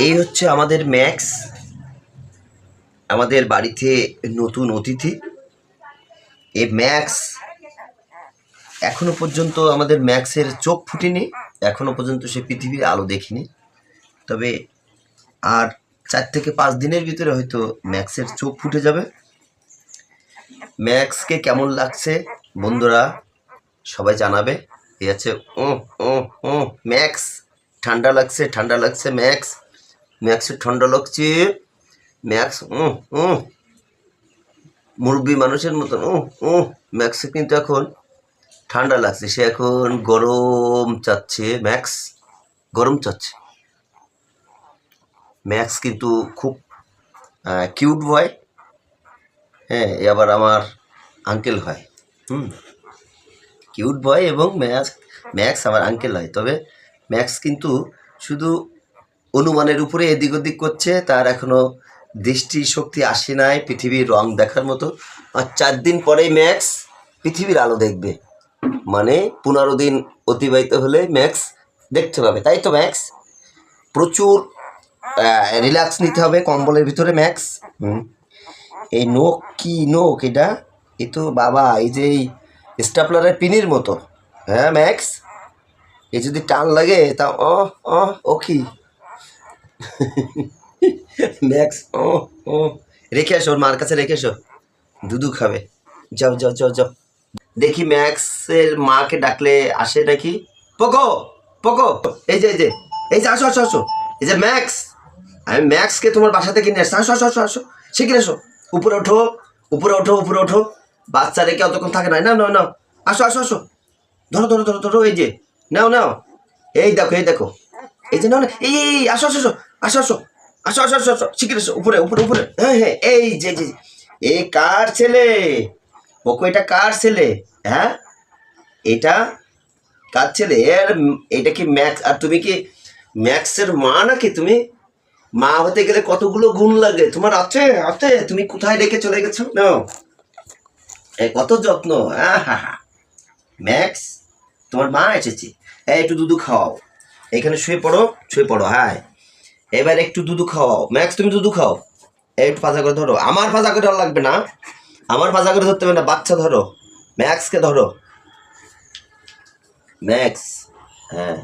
এই হচ্ছে আমাদের ম্যাক্স, আমাদের বাড়িতে নতুন অতিথি। এই ম্যাক্স এখনো পর্যন্ত আমাদের ম্যাক্সের চোখ ফুটেনি, এখনো পর্যন্ত সে পৃথিবীর আলো দেখিনি। তবে আর 4 থেকে 5 দিনের ভিতরে হয়তো ম্যাক্সের চোখ ফুটে যাবে। ম্যাক্সকে কেমন লাগছে বন্ধুরা সবাই জানাবে। এই আছে ও ও ও ম্যাক্স, ঠান্ডা লাগছে, ঠান্ডা লাগছে ম্যাক্স, ম্যাক্সের ঠান্ডা লাগছে ম্যাক্স। মুরব্বী মানুষের মতন ম্যাক্সে কিন্তু এখন ঠান্ডা লাগছে, সে এখন গরম চাচ্ছে। ম্যাক্স গরম চাচ্ছে। ম্যাক্স কিন্তু খুব কিউট বয়। হ্যাঁ, এ আবার আমার আঙ্কেল হয়। কিউট বয় এবং ম্যাক্স আমার আঙ্কেল হয়। তবে ম্যাক্স কিন্তু শুধু অনুমানের উপরে এদিক ওদিক করছে, তার এখনও দৃষ্টি শক্তি আসে নাই পৃথিবীর রং দেখার মতো। আর 4 দিন পরেই ম্যাক্স পৃথিবীর আলো দেখবে, মানে 15 দিন অতিবাহিত হলে ম্যাক্স দেখতে পাবে। তাই তো ম্যাক্স প্রচুর রিল্যাক্স নিতে হবে কম্বলের ভিতরে ম্যাক্স। এই নোক কি নোক এটা? এ তো বাবা এই যে এই স্টাপলারের পিনের মতো। হ্যাঁ ম্যাক্স, এ যদি টান লাগে তা ও কি ম্যাক্স রেখে আসো, ওর মার কাছে রেখে এসো, দুধু খাবে। যাও যাও যাও যাও, দেখি ম্যাক্সের মাকে ডাকলে আসে নাকি। পোকো পোকো, এই যে এই যে এই যে আসো আসো আসো, এই যে ম্যাক্স, আমি ম্যাক্সকে তোমার বাসা থেকে নিয়ে আসছি। আসো আসো আসো আসো, শিখিয়ে আসো, উপরে ওঠো উপরে ওঠো উপরে ওঠো। বাচ্চা রেখে অতক্ষণ থাকে না, নাও নাও নাও, আসো আসো আসো, ধরো ধরো ধরো ধরো, এই যে নাও নাও, এই দেখো এই দেখো, এই যে নাও না, এই আসো আসো আসো আসো আসো আসো আসো আসো, শিখিয়ে আসো, উপরে উপরে উপরে। হ্যাঁ হ্যাঁ, এই যে যে এই কার ছেলে পোকো, এটা কার ছেলে? হ্যাঁ, এটা কার ছেলে? আর এটা কি ম্যাক্স? আর তুমি কি ম্যাক্সের মা নাকি? তুমি মা হতে গেলে কতগুলো গুণ লাগে তোমার। আছে আছে, তুমি কোথায় রেখে চলে গেছো? নাও, কত যত্ন। ম্যাক্স, তোমার মা এসেছে। একটু দুধু খাওয়াও, এখানে শুয়ে পড়ো শুয়ে পড়ো। হ্যাঁ, এবার একটু দুধু খাওয়াও ম্যাক্স, তুমি দুধু খাও। একটু পাজা করে ধরো, আমার পাজা করে ধরা লাগবে না, আমার পাজা করে ধরতে হবে না, বাচ্চা ধরো, ম্যাক্সকে ধরো ম্যাক্স। হ্যাঁ।